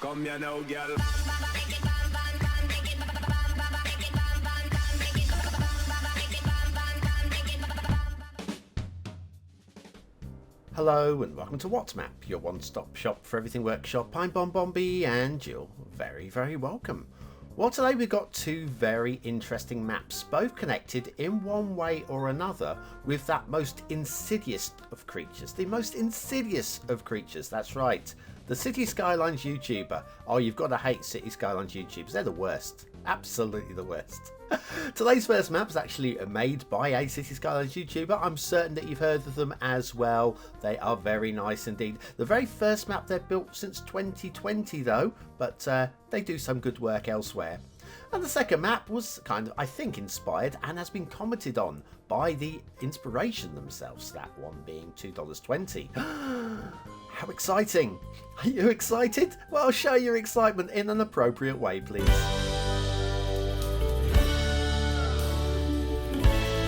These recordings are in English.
Come here now, girl. Hello and welcome to WhatsMap, your one-stop shop for everything workshop. I'm BonBonB and you're very, very welcome. Well, today we've got two very interesting maps, both connected in one way or another with that most insidious of creatures. The most insidious of creatures, that's right. The Cities Skylines YouTuber. Oh, you've got to hate Cities Skylines YouTubers. They're the worst. Absolutely the worst. Today's first map is actually made by a Cities Skylines YouTuber. I'm certain that you've heard of them as well. They are very nice indeed. The very first map they've built since 2020 though, but they do some good work elsewhere. And the second map was kind of, I think, inspired and has been commented on by the inspiration themselves, that one being $2.20. How exciting! Are you excited? Well, show your excitement in an appropriate way, please.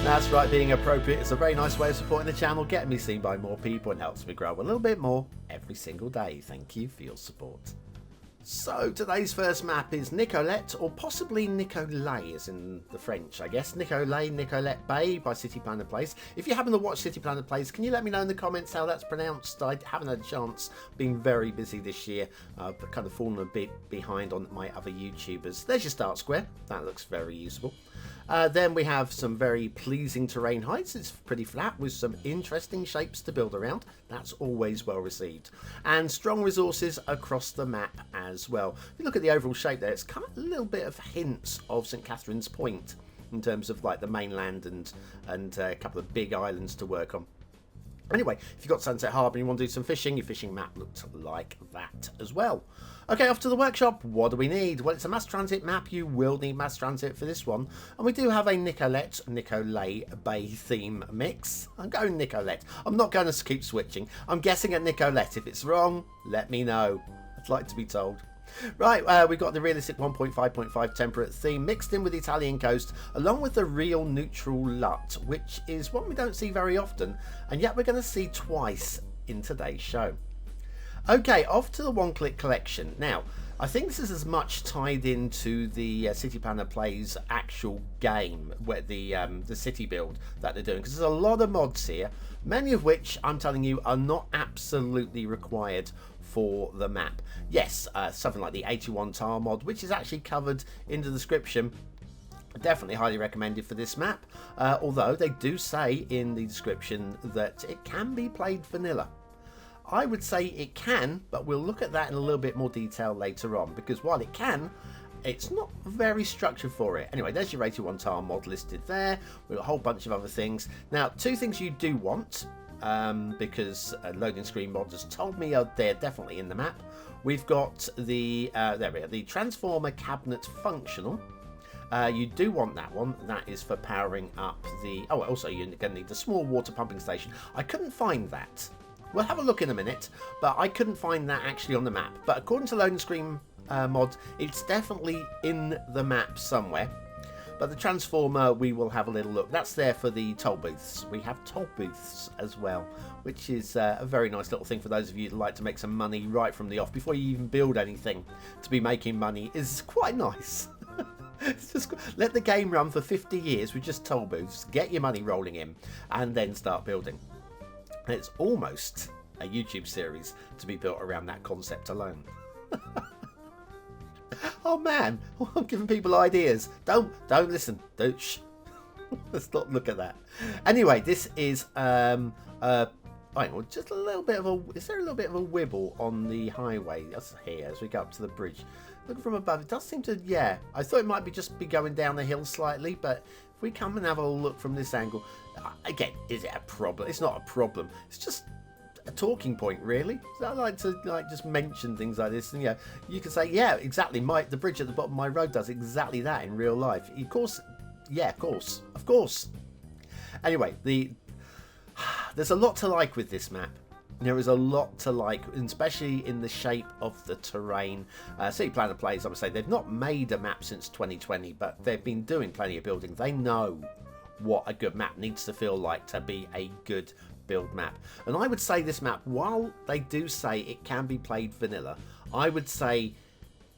That's right, being appropriate is a very nice way of supporting the channel, getting me seen by more people, and helps me grow a little bit more every single day. Thank you for your support. So today's first map is Nicolet, or possibly Nicolet as in the French, I guess. Nicolet Bay by City Planner Plays. If you happen to watch City Planner Plays, can you let me know in the comments how that's pronounced? I haven't had a chance, being very busy this year, but kind of fallen a bit behind on my other YouTubers. There's your start square. That looks very useful. Then we have some very pleasing terrain heights. It's pretty flat with some interesting shapes to build around. That's always well received. And strong resources across the map as well. If you look at the overall shape there, it's kind of a little bit of hints of St. Catherine's Point in terms of like the mainland and a couple of big islands to work on. Anyway, if you've got Sunset Harbour and you want to do some fishing, your fishing map looked like that as well. Okay, off to the workshop. What do we need? Well, it's a mass transit map. You will need mass transit for this one. And we do have a Nicolet Bay theme mix. I'm going Nicolet. I'm not going to keep switching. I'm guessing at Nicolet. If it's wrong, let me know. I'd like to be told. Right, we've got the realistic 1.5.5 temperate theme mixed in with the Italian coast, along with the real neutral LUT, which is one we don't see very often, and yet we're going to see twice in today's show. Okay, off to the one-click collection. Now, I think this is as much tied into the City Planner Plays actual game, where the city build that they're doing, because there's a lot of mods here, many of which I'm telling you are not absolutely required for the map. Yes, something like the 81 tile mod, which is actually covered in the description. Definitely highly recommended for this map, although they do say in the description that it can be played vanilla. I would say it can, but we'll look at that in a little bit more detail later on, because while it can, it's not very structured for it. Anyway, there's your 81 tile mod listed there. We've got a whole bunch of other things. Now, two things you do want, because loading screen mods has told me they're definitely in the map. We've got the there we go, the transformer cabinet functional. You do want that one. That is for powering up the... Oh, also you're going to need the small water pumping station. I couldn't find that. We'll have a look in a minute, but I couldn't find that actually on the map. But according to loading screen mod, it's definitely in the map somewhere. But the transformer, we will have a little look. That's there for the toll booths. We have toll booths as well, which is a very nice little thing for those of you that like to make some money right from the off. Before you even build anything, to be making money is quite nice. It's just, let the game run for 50 years with just toll booths, get your money rolling in, and then start building. It's almost a YouTube series to be built around that concept alone. Oh man, I'm giving people ideas. Don't listen. Don't shh. Let's not look at that. Anyway, this is just a little bit of a. Is there a little bit of a wibble on the highway? That's here as we go up to the bridge. Looking from above, it does seem to. Yeah, I thought it might be just be going down the hill slightly, but if we come and have a look from this angle, again, is it a problem? It's not a problem. It's just a talking point, really. So I like to just mention things like this, and you can say, yeah, exactly. The bridge at the bottom of my road does exactly that in real life. Of course, yeah, of course. Anyway, there's a lot to like with this map. There is a lot to like, especially in the shape of the terrain. City Planner Plays, I would say, they've not made a map since 2020, but they've been doing plenty of building. They know what a good map needs to feel like to be a good build map. And I would say this map, while they do say it can be played vanilla, I would say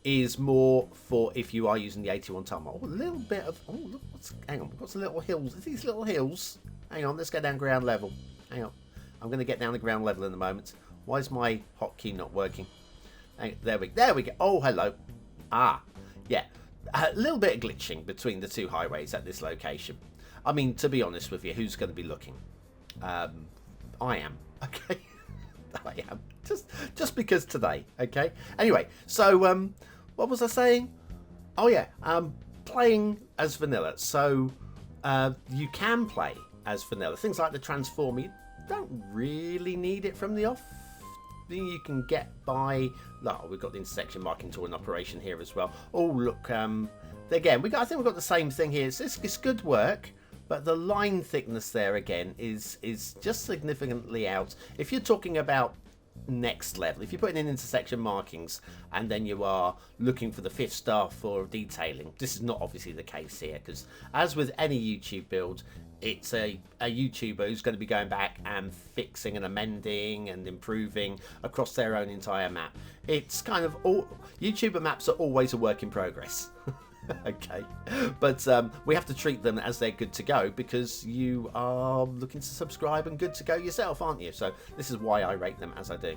is more for if you are using the 81 tarmac. Oh, a little bit of, oh look, hang on, we've got some little hills. These little hills. Hang on, let's go down ground level. Hang on, I'm going to get down to ground level in a moment. Why is my hotkey not working? There we go. Oh, hello. Ah, yeah. A little bit of glitching between the two highways at this location. I mean, to be honest with you, who's going to be looking? I am. Okay. I am. Just because today. Okay. Anyway, so what was I saying? Oh yeah, playing as vanilla. So you can play as vanilla. Things like the transformer, you don't really need it from the off. You can get by. Oh, we've got the intersection marking tool in operation here as well. Oh look, again, I think we've got the same thing here. It's good work, but the line thickness there again is just significantly out. If you're talking about next level, if you're putting in intersection markings and then you are looking for the 5th star for detailing, this is not obviously the case here, because as with any YouTube build, it's a YouTuber who's going to be going back and fixing and amending and improving across their own entire map. It's kind of all YouTuber maps are always a work in progress. Okay, but we have to treat them as they're good to go, because you are looking to subscribe and good to go yourself, aren't you? So this is why I rate them as I do.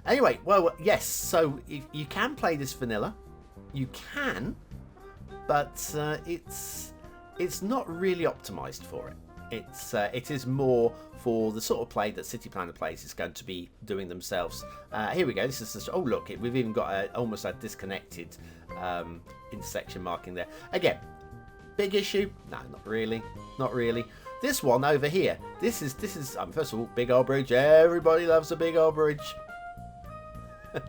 Anyway, well, yes, so if you can play this vanilla, you can, but it's not really optimized for it. It is more for the sort of play that City Planner Plays is going to be doing themselves. Here we go. This is oh look, we've even got almost a disconnected intersection marking there. Again, big issue? No, not really. Not really. This one over here. This is first of all, big old bridge. Everybody loves a big old bridge.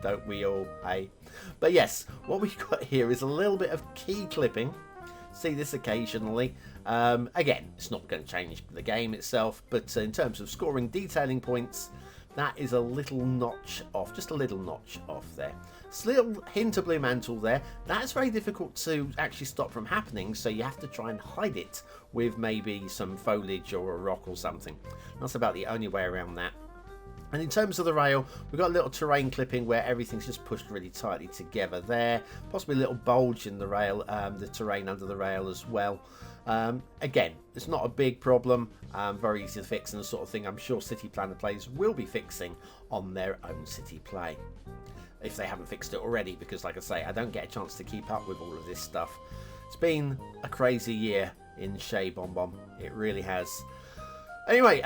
Don't we all? Hey. But yes, what we've got here is a little bit of key clipping. See this occasionally. Again, it's not going to change the game itself, but in terms of scoring detailing points, that is a little notch off, just a little notch off there. It's a little hint of blue mantle there. That's very difficult to actually stop from happening, so you have to try and hide it with maybe some foliage or a rock or something. That's about the only way around that. And in terms of the rail, we've got a little terrain clipping where everything's just pushed really tightly together there. Possibly a little bulge in the rail, the terrain under the rail as well. Again, it's not a big problem, very easy to fix, and the sort of thing I'm sure City Planner Plays will be fixing on their own City Play. If they haven't fixed it already, because like I say, I don't get a chance to keep up with all of this stuff. It's been a crazy year in Shea Bonbon. It really has. Anyway,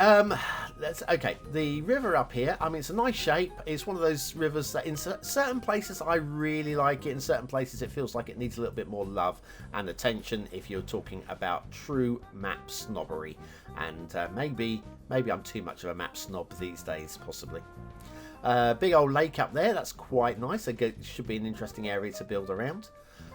okay, the river up here, I mean, it's a nice shape. It's one of those rivers that in certain places I really like it. In certain places it feels like it needs a little bit more love and attention if you're talking about true map snobbery. And maybe I'm too much of a map snob these days, possibly. Big old lake up there, that's quite nice. It should be an interesting area to build around.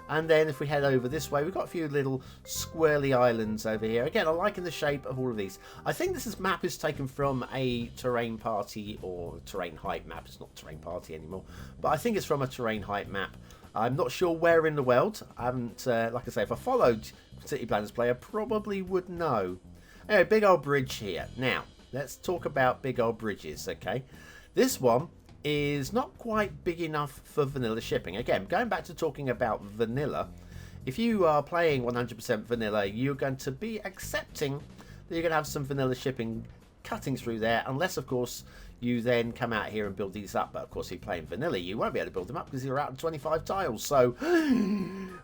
And then if we head over this way, we've got a few little squirrely islands over here. Again, I'm liking the shape of all of these. I think this map is taken from a terrain party or terrain height map. It's not terrain party anymore, but I think it's from a terrain height map. I'm not sure where in the world. I haven't, like I say, if I followed City Planners Play, I probably would know. Anyway, big old bridge here. Now, let's talk about big old bridges, okay? This one is not quite big enough for vanilla shipping. Again, going back to talking about vanilla, if you are playing 100% vanilla, you're going to be accepting that you're going to have some vanilla shipping cutting through there, unless of course you then come out here and build these up. But of course, if you're playing vanilla, you won't be able to build them up because you're out of 25 tiles. So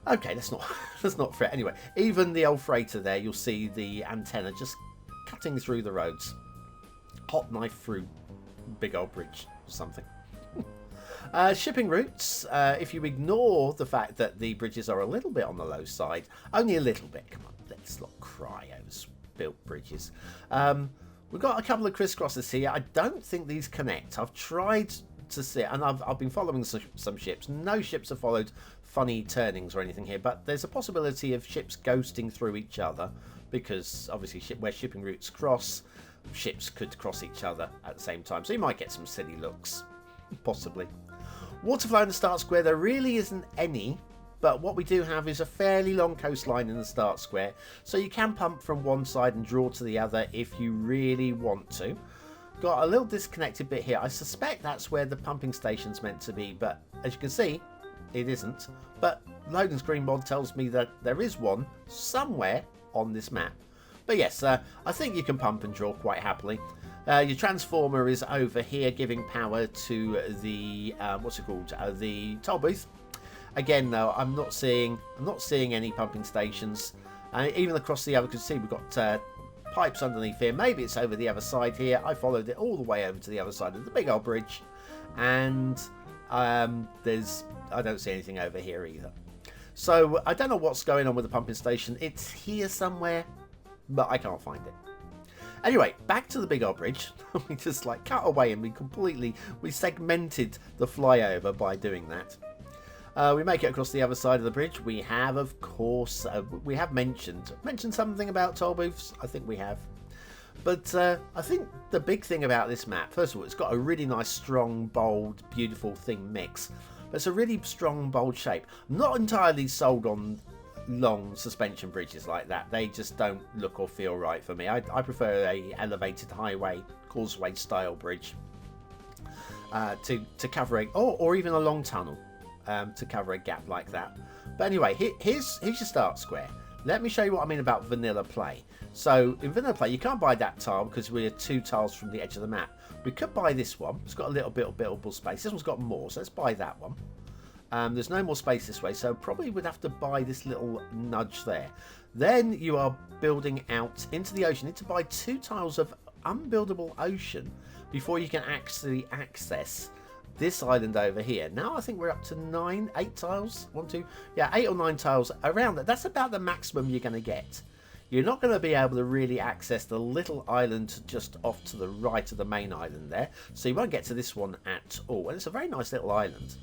okay, that's not fair. Anyway, even the old freighter there, you'll see the antenna just cutting through the roads, hot knife through big old bridge or something. Shipping routes, if you ignore the fact that the bridges are a little bit on the low side, only a little bit, come on, let's not cry over built bridges. We've got a couple of crisscrosses here. I don't think these connect. I've tried to see it, and I've been following some ships. No ships have followed funny turnings or anything here, but there's a possibility of ships ghosting through each other, because obviously where shipping routes cross, ships could cross each other at the same time, so you might get some silly looks, possibly. Water flow in the start square, there really isn't any, but what we do have is a fairly long coastline in the start square, so you can pump from one side and draw to the other if you really want to. Got a little disconnected bit here. I suspect that's where the pumping station's meant to be, but as you can see, it isn't. But loading screen mod tells me that there is one somewhere on this map. But yes, I think you can pump and draw quite happily. Your transformer is over here, giving power to the what's it called? The toll booth. Again, though, I'm not seeing any pumping stations. Even across the other, you can see we've got pipes underneath here. Maybe it's over the other side here. I followed it all the way over to the other side of the big old bridge, and I don't see anything over here either. So I don't know what's going on with the pumping station. It's here somewhere, but I can't find it. Anyway, back to the big old bridge. We just like cut away and we segmented the flyover by doing that. We make it across the other side of the bridge. We have, of course, we have mentioned something about toll booths. I think we have. But I think the big thing about this map, first of all, it's got a really nice, strong, bold, beautiful thing mix. But it's a really strong, bold shape. I'm not entirely sold on long suspension bridges like that. They just don't look or feel right for me. I prefer a elevated highway, causeway style bridge to cover or even a long tunnel to cover a gap like that. But anyway, here's your start square. Let me show you what I mean about vanilla play. So in vanilla play, you can't buy that tile because we're 2 tiles from the edge of the map. We could buy this one. It's got a little bit of buildable space. This one's got more, so let's buy that one. There's no more space this way, so probably would have to buy this little nudge there. Then you are building out into the ocean. You need to buy 2 tiles of unbuildable ocean before you can actually access this island over here. Now I think we're up to 8 tiles. 8 or 9 tiles around that. That's about the maximum you're going to get. You're not going to be able to really access the little island just off to the right of the main island there. So you won't get to this one at all. And it's a very nice little island.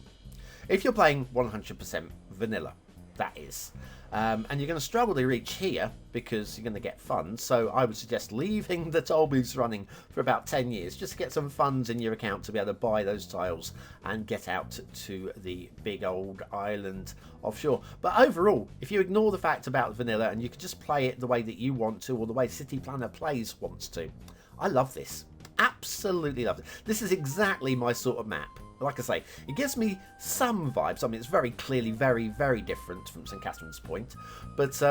If you're playing 100% vanilla, that is. And you're going to struggle to reach here because you're going to get funds. So I would suggest leaving the toll booths running for about 10 years just to get some funds in your account to be able to buy those tiles and get out to the big old island offshore. But overall, if you ignore the fact about vanilla and you can just play it the way that you want to or the way City Planner Plays wants to, I love this. Absolutely love it. This is exactly my sort of map. Like I say, it gives me some vibes. I mean, it's very clearly very, very different from St. Catherine's Point. But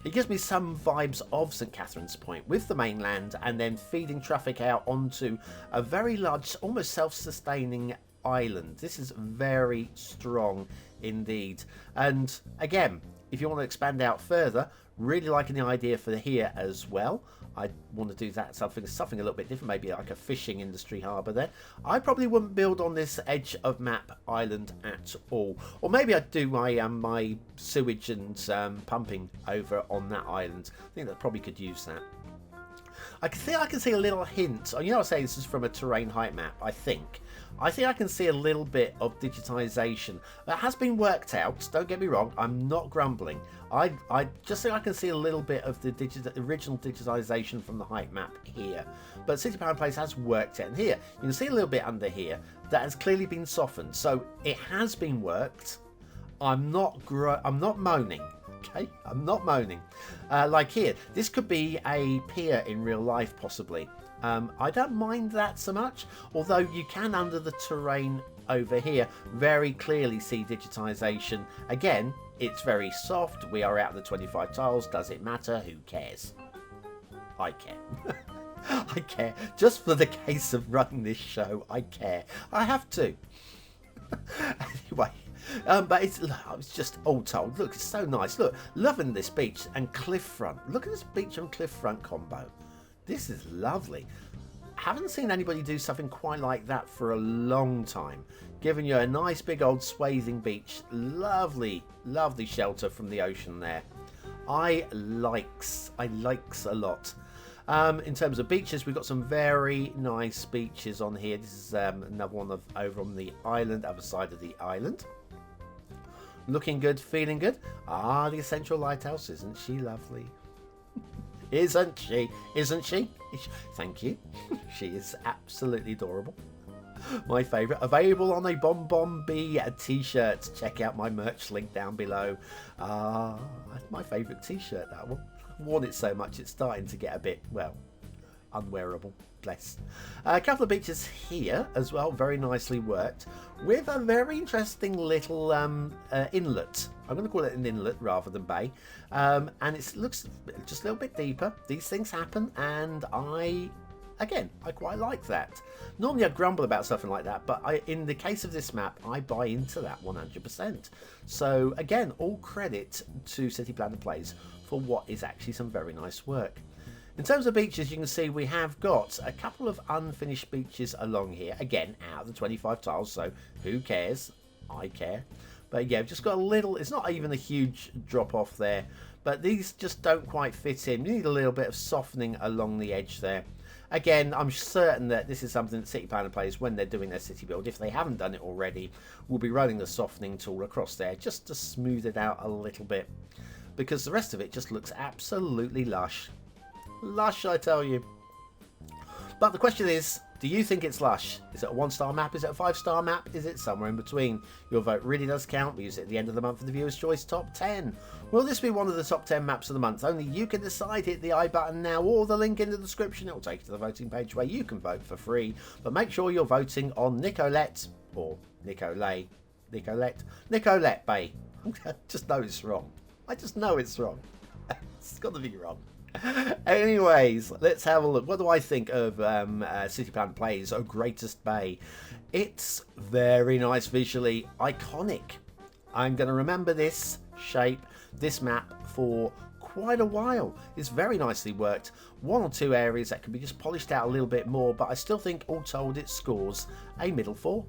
it gives me some vibes of St. Catherine's Point with the mainland and then feeding traffic out onto a very large, almost self-sustaining island. This is very strong indeed. And again, if you want to expand out further, really liking the idea for here as well. I want to do that something a little bit different, maybe like a fishing industry harbour there. I probably wouldn't build on this edge of map island at all, or maybe I'd do my my sewage and pumping over on that island. I think that probably could use that. I can see a little hint. You know, I say this is from a terrain height map. I think I can see a little bit of digitization that has been worked out. Don't get me wrong, I'm not grumbling. I just think I can see a little bit of the original digitization from the height map here. But City Planner Plays has worked it. And here, you can see a little bit under here that has clearly been softened. So it has been worked. I'm not moaning. Okay, I'm not moaning. Like here, this could be a pier in real life, possibly. I don't mind that so much, although you can, under the terrain over here, very clearly see digitization. Again, it's very soft. We are out of the 25 tiles. Does it matter? Who cares? I care. I care. Just for the case of running this show, I care. I have to. Anyway. But it's just all told. Look, it's so nice. Look, loving this beach and cliffront. Look at this beach and cliffront combo. This is lovely. Haven't seen anybody do something quite like that for a long time. Giving you a nice big old swathing beach. Lovely, lovely shelter from the ocean there. I likes a lot. In terms of beaches, we've got some very nice beaches on here. This is another one over on the island, other side of the island. Looking good, feeling good. Ah, the Essential Lighthouse, isn't she lovely? Isn't she? Isn't she? Thank you. She is absolutely adorable. My favourite. Available on a BonBonB t-shirt. Check out my merch link down below. Ah, my favourite t-shirt, that one. I've worn it so much it's starting to get a bit, well, unwearable. Bless. A couple of beaches here as well, very nicely worked, with a very interesting little inlet. I'm going to call it an inlet rather than bay, and it looks just a little bit deeper. These things happen, and I quite like that. Normally I grumble about something like that, but in the case of this map, I buy into that 100%. So again, all credit to City Planner Plays for what is actually some very nice work. In terms of beaches, you can see we have got a couple of unfinished beaches along here. Again, out of the 25 tiles, so who cares? I care. But yeah, we've just got a little, it's not even a huge drop off there, but these just don't quite fit in. You need a little bit of softening along the edge there. Again, I'm certain that this is something that City Planner Plays when they're doing their city build. If they haven't done it already, will be running the softening tool across there just to smooth it out a little bit, because the rest of it just looks absolutely lush. Lush, I tell you. But the question is, do you think it's lush? Is it a 1-star map? Is it a 5-star map? Is it somewhere in between? Your vote really does count. We use it at the end of the month for the Viewer's Choice Top 10. Will this be one of the top 10 maps of the month? Only you can decide. Hit the I button now or the link in the description. It will take you to the voting page where you can vote for free. But make sure you're voting on Nicolet or Nicolet Bay. I just know it's wrong. I just know it's wrong. It's got to be wrong. Anyways, let's have a look. What do I think of City Planner Plays Greatest Bay? It's very nice visually, iconic. I'm going to remember this shape, this map for quite a while. It's very nicely worked. One or two areas that can be just polished out a little bit more, but I still think all told it scores a middle 4.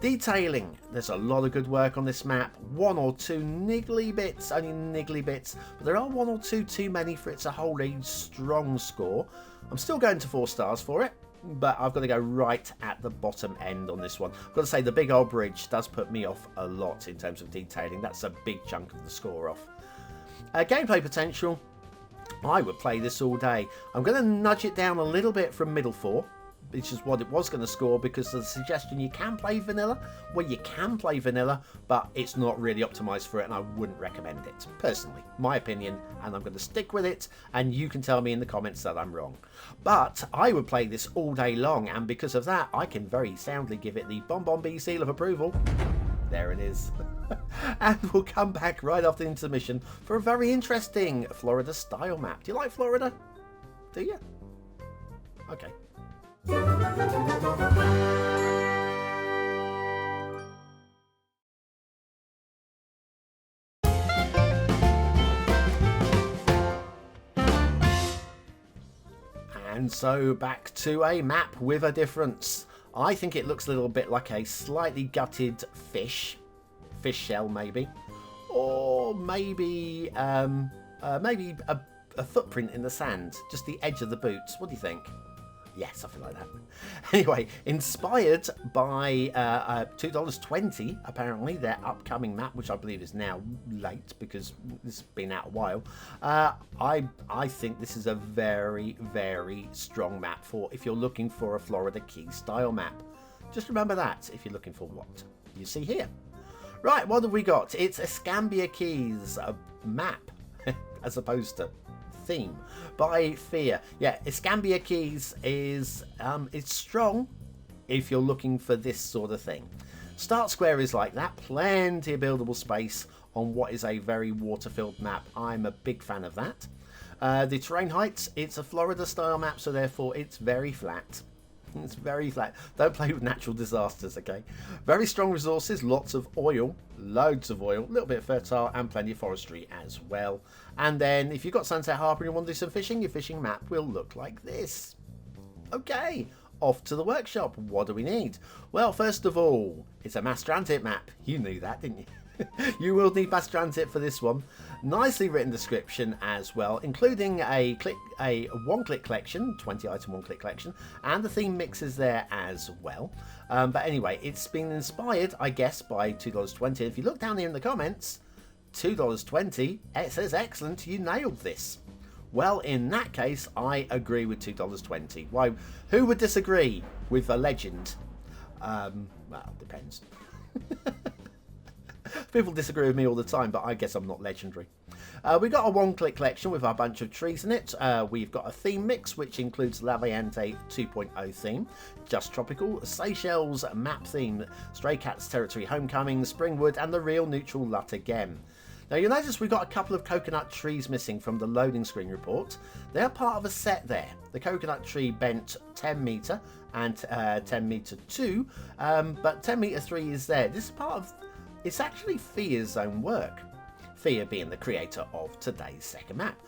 Detailing, there's a lot of good work on this map. One or two niggly bits, only niggly bits, but there are one or two too many for it to hold a strong score. I'm still going to 4 stars for it, but I've got to go right at the bottom end on this one. I've got to say the big old bridge does put me off a lot in terms of detailing. That's a big chunk of the score off. Gameplay potential, I would play this all day. I'm going to nudge it down a little bit from middle 4. Which is what it was going to score, because of the suggestion you can play vanilla. Well, you can play vanilla, but it's not really optimized for it, and I wouldn't recommend it. Personally, my opinion, and I'm going to stick with it, and you can tell me in the comments that I'm wrong. But I would play this all day long, and because of that, I can very soundly give it the BonBonB seal of approval. There it is. And we'll come back right after the intermission for a very interesting Florida style map. Do you like Florida? Do you? Okay. And so back to a map with a difference. I think it looks a little bit like a slightly gutted fish shell maybe, or maybe maybe a footprint in the sand, just the edge of the boots. What do you think? Yeah, something like that. Anyway, inspired by $2.20, apparently, their upcoming map, which I believe is now late because it's been out a while. I think this is a very, very strong map for if you're looking for a Florida Key style map. Just remember that if you're looking for what you see here. Right, what have we got? It's Escambia Keys, a map, as opposed to theme, by Feare. Yeah, Escambia Keys is it's strong if you're looking for this sort of thing. Start square is like that, plenty of buildable space on what is a very water-filled map. I'm a big fan of that. The terrain heights, it's a Florida style map, so therefore it's very flat. It's very flat. Don't play with natural disasters, okay? Very strong resources, lots of oil, loads of oil, a little bit fertile, and plenty of forestry as well. And then if you've got Sunset Harbour and you want to do some fishing, your fishing map will look like this. Okay, off to the workshop. What do we need? Well, first of all, it's a mass transit map. You knew that, didn't you? You will need mass transit for this one. Nicely written description as well, including a one-click collection, 20-item one-click collection, and the theme mixes there as well. But anyway, it's been inspired, I guess, by $2.20. If you look down here in the comments, $2.20, it says excellent, you nailed this. Well, in that case, I agree with $2.20. Why? Who would disagree with a legend? Well, depends. People disagree with me all the time, but I guess I'm not legendary. We've got a one-click collection with a bunch of trees in it. We've got a theme mix, which includes Laviente 2.0 theme, Just Tropical, Seychelles map theme, Stray Cats Territory Homecoming, Springwood, and the Real Neutral LUT again. Now you'll notice we've got a couple of coconut trees missing from the loading screen report. They're part of a set there. The coconut tree bent 10 metre and 10 metre 2, but 10 metre 3 is there. This is part of, it's actually Feare's own work. Feare being the creator of today's second map.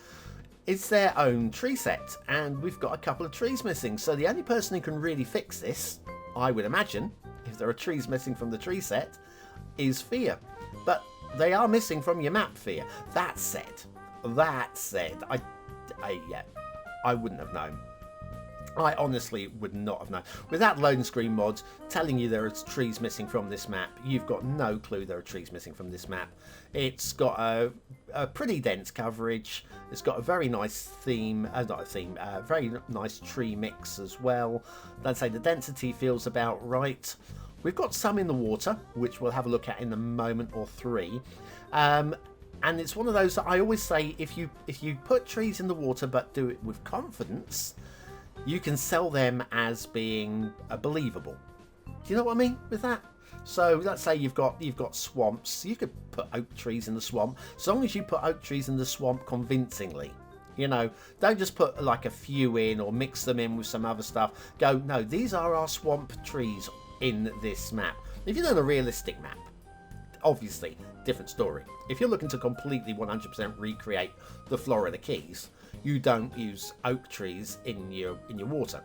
It's their own tree set, and we've got a couple of trees missing. So the only person who can really fix this, I would imagine, if there are trees missing from the tree set, is Feare. But they are missing from your map, Feare. That said, I wouldn't have known. I honestly would not have known. With that loading screen mod telling you there are trees missing from this map, you've got no clue there are trees missing from this map. It's got a pretty dense coverage. It's got a very nice theme, very nice tree mix as well. I'd say the density feels about right. We've got some in the water, which we'll have a look at in a moment or three. And it's one of those that I always say, if you put trees in the water but do it with confidence, you can sell them as being believable. Do you know what I mean with that? So let's say you've got swamps. You could put oak trees in the swamp, as long as you put oak trees in the swamp convincingly. You know, don't just put like a few in or mix them in with some other stuff. Go, no, these are our swamp trees in this map. If you're doing a realistic map, obviously, different story. If you're looking to completely 100% recreate the Florida Keys, you don't use oak trees in your water.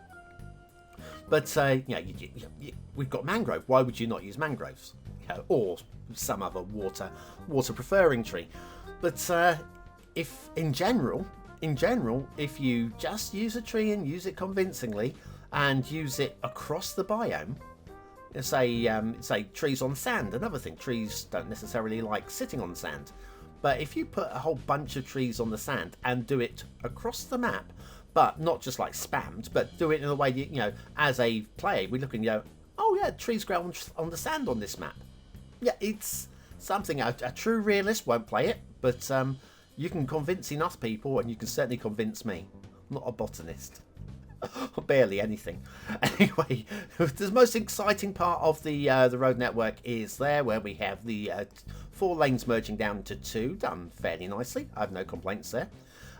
But we've got mangrove. Why would you not use mangroves? Or some other water preferring tree? But if in general, if you just use a tree and use it convincingly and use it across the biome, say trees on sand, another thing. Trees don't necessarily like sitting on sand. But if you put a whole bunch of trees on the sand and do it across the map, but not just like spammed, but do it in a way that, as a player, we look and go, oh yeah, trees grow on the sand on this map. Yeah, it's something a true realist won't play it, but you can convince enough people, and you can certainly convince me. I'm not a botanist. Barely anything. Anyway, the most exciting part of the road network is there, where we have the 4 lanes merging down to 2, done fairly nicely. I have no complaints there.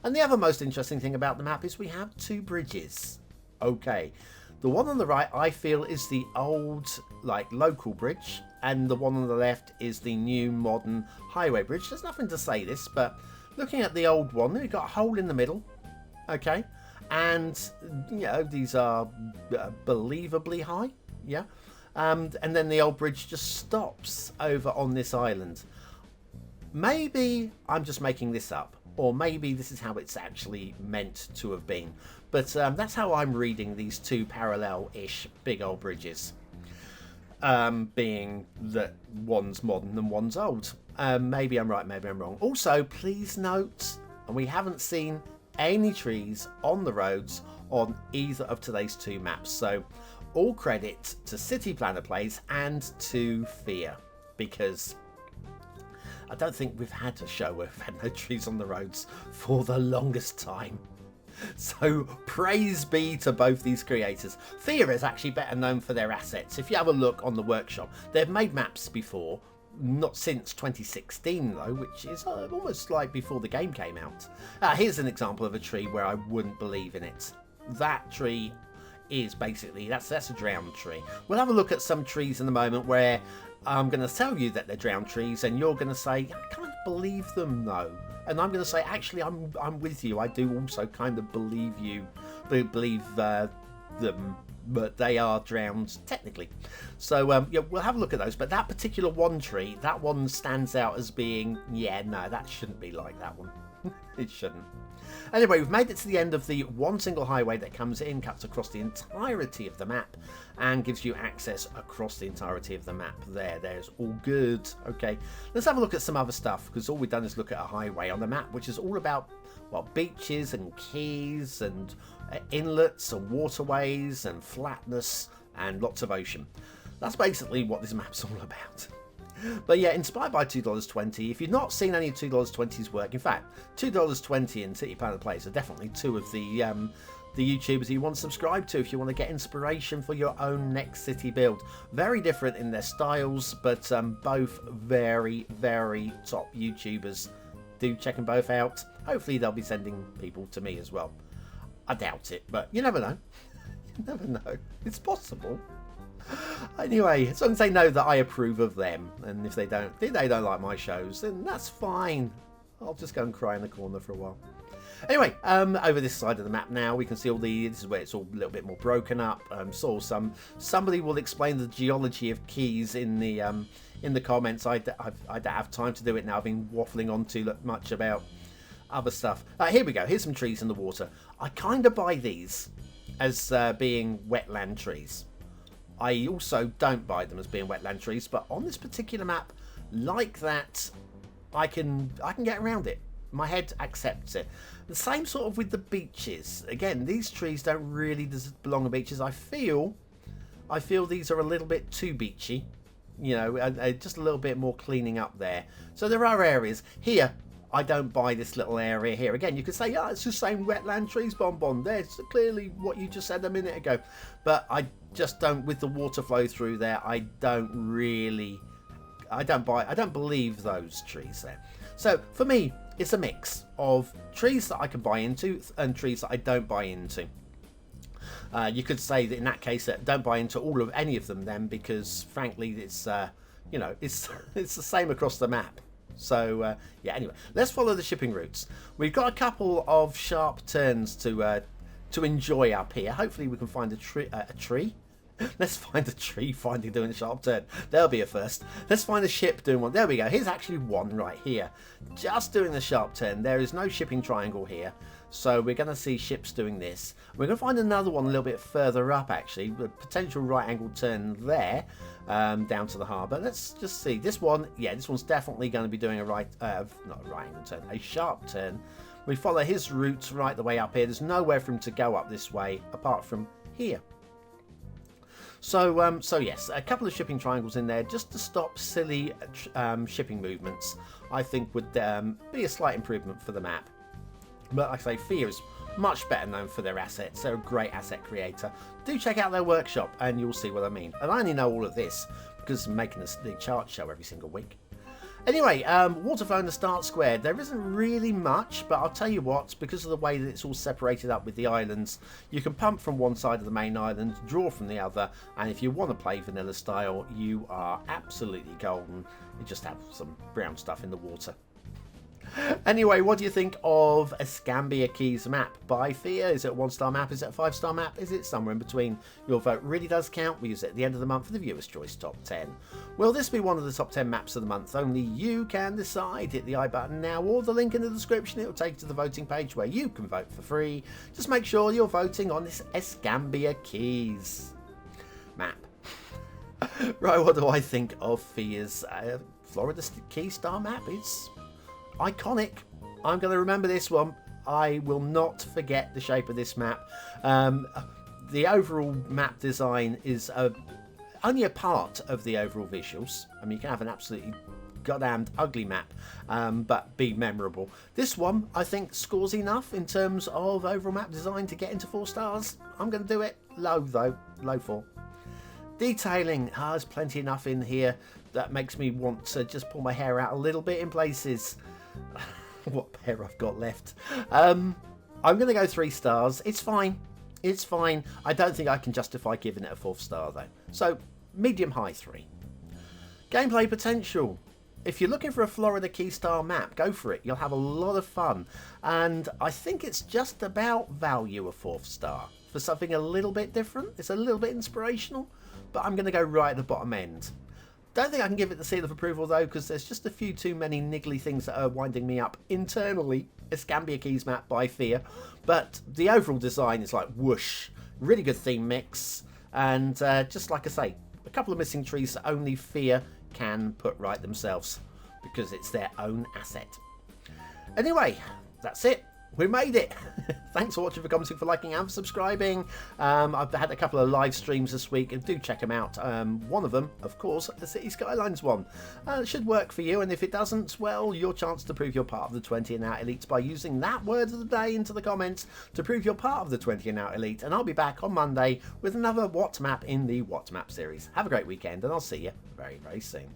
And the other most interesting thing about the map is we have 2 bridges. Okay, the one on the right I feel is the old local bridge, and the one on the left is the new modern highway bridge. There's nothing to say this, but looking at the old one, we've got a hole in the middle. Okay. And these are believably high, yeah. And then the old bridge just stops over on this island. Maybe I'm just making this up, or maybe this is how it's actually meant to have been. But that's how I'm reading these 2 parallel-ish big old bridges, being that one's modern and one's old. Maybe I'm right, maybe I'm wrong. Also, please note, and we haven't seen any trees on the roads on either of today's 2 maps, so all credit to City Planner Plays and to Feare, because I don't think we've had a show where we've had no trees on the roads for the longest time. So praise be to both these creators. Feare is actually better known for their assets. If you have a look on the workshop, they've made maps before. Not since 2016 though, which is almost like before the game came out. Here's an example of a tree where I wouldn't believe in it. That tree is basically, that's a drowned tree. We'll have a look at some trees in a moment where I'm going to tell you that they're drowned trees, and you're going to say, I can't believe them though. And I'm going to say, actually, I'm with you. I do also kind of believe them, but they are drowned technically. So yeah, we'll have a look at those. But that particular one tree, that one stands out as being, yeah, no, that shouldn't be like that one. It shouldn't. Anyway, we've made it to the end of the one single highway that comes in, cuts across the entirety of the map, and gives you access across the entirety of the map. There's all good. Okay, let's have a look at some other stuff, because all we've done is look at a highway on the map, which is all about, well, beaches and keys and inlets and waterways and flatness and lots of ocean. That's basically what this map's all about. But yeah, inspired by $2.20. If you've not seen any of $2.20's work, in fact, $2.20 and City Planet Place are definitely two of the YouTubers you want to subscribe to if you want to get inspiration for your own next city build. Very different in their styles, but both very, very top YouTubers. Do check them both out. Hopefully they'll be sending people to me as well. I doubt it, but you never know. You never know. It's possible. Anyway, as long as they know that I approve of them, and if they don't like my shows, then that's fine. I'll just go and cry in the corner for a while. Anyway, over this side of the map now, we can see this is where it's all a little bit more broken up. Somebody will explain the geology of keys in the comments. I don't have time to do it now. I've been waffling on too much about other stuff. Here we go. Here's some trees in the water. I kind of buy these as being wetland trees. I also don't buy them as being wetland trees, but on this particular map, like that, I can get around it. My head accepts it. The same sort of with the beaches. Again, these trees don't really belong on beaches. I feel these are a little bit too beachy. You know, just a little bit more cleaning up there. So there are areas here. I don't buy this little area here. Again, you could say, it's the same wetland trees, Bonbon. There's clearly what you just said a minute ago. But I just don't, with the water flow through there, I don't believe those trees there. So for me, it's a mix of trees that I can buy into and trees that I don't buy into. You could say that in that case, don't buy into any of them then, because frankly, it's it's the same across the map. So yeah, anyway, let's follow the shipping routes. We've got a couple of sharp turns to enjoy up here. Hopefully we can find a tree. Let's find a tree finally doing a sharp turn. There'll be a first. Let's find a ship doing one. There we go. Here's actually one right here. Just doing the sharp turn. There is no shipping triangle here. So we're going to see ships doing this. We're going to find another one a little bit further up, actually. A potential right angle turn there, down to the harbour. Let's just see. This one, yeah, this one's definitely going to be doing not a right angle turn, a sharp turn. We follow his route right the way up here. There's nowhere for him to go up this way apart from here. So yes, a couple of shipping triangles in there just to stop silly shipping movements, I think would be a slight improvement for the map. But like I say, Feare is much better known for their assets. They're a great asset creator. Do check out their workshop and you'll see what I mean. And I only know all of this because I'm making the chart show every single week. Anyway, water flow in the start square. There isn't really much, but I'll tell you what, because of the way that it's all separated up with the islands, you can pump from one side of the main island, draw from the other, and if you want to play vanilla style, you are absolutely golden. You just have some brown stuff in the water. Anyway, what do you think of Escambia Keys map by Feare? Is it a 1-star map? Is it a 5-star map? Is it somewhere in between? Your vote really does count. We use it at the end of the month for the Viewers' Choice Top 10. Will this be one of the top 10 maps of the month? Only you can decide. Hit the I button now or the link in the description. It will take you to the voting page where you can vote for free. Just make sure you're voting on this Escambia Keys map. Right, what do I think of Feare's Florida Key Star map? It's iconic. I'm going to remember this one. I will not forget the shape of this map. The overall map design is only a part of the overall visuals. I mean, you can have an absolutely goddamned ugly map, but be memorable. This one, I think, scores enough in terms of overall map design to get into 4 stars. I'm going to do it low, though. Low 4. Detailing. There's plenty enough in here that makes me want to just pull my hair out a little bit in places. What hair I've got left. I'm going to go 3 stars. It's fine. It's fine. I don't think I can justify giving it a 4th star though. So medium high 3. Gameplay potential. If you're looking for a Florida Key style map, go for it. You'll have a lot of fun. And I think it's just about value a 4th star. For something a little bit different. It's a little bit inspirational. But I'm going to go right at the bottom end. Don't think I can give it the seal of approval though, because there's just a few too many niggly things that are winding me up internally. Escambia Keys map by Feare, but the overall design is like whoosh, really good theme mix, and just like I say, a couple of missing trees that only Feare can put right themselves because it's their own asset. Anyway, that's it. We made it! Thanks for watching, for commenting, for liking and for subscribing. I've had a couple of live streams this week, and do check them out. One of them, of course, the Cities Skylines one. It should work for you, and if it doesn't, well, your chance to prove you're part of the 20 and out elites by using that word of the day into the comments to prove you're part of the 20 and out elite. And I'll be back on Monday with another What Map in the What Map series. Have a great weekend, and I'll see you very, very soon.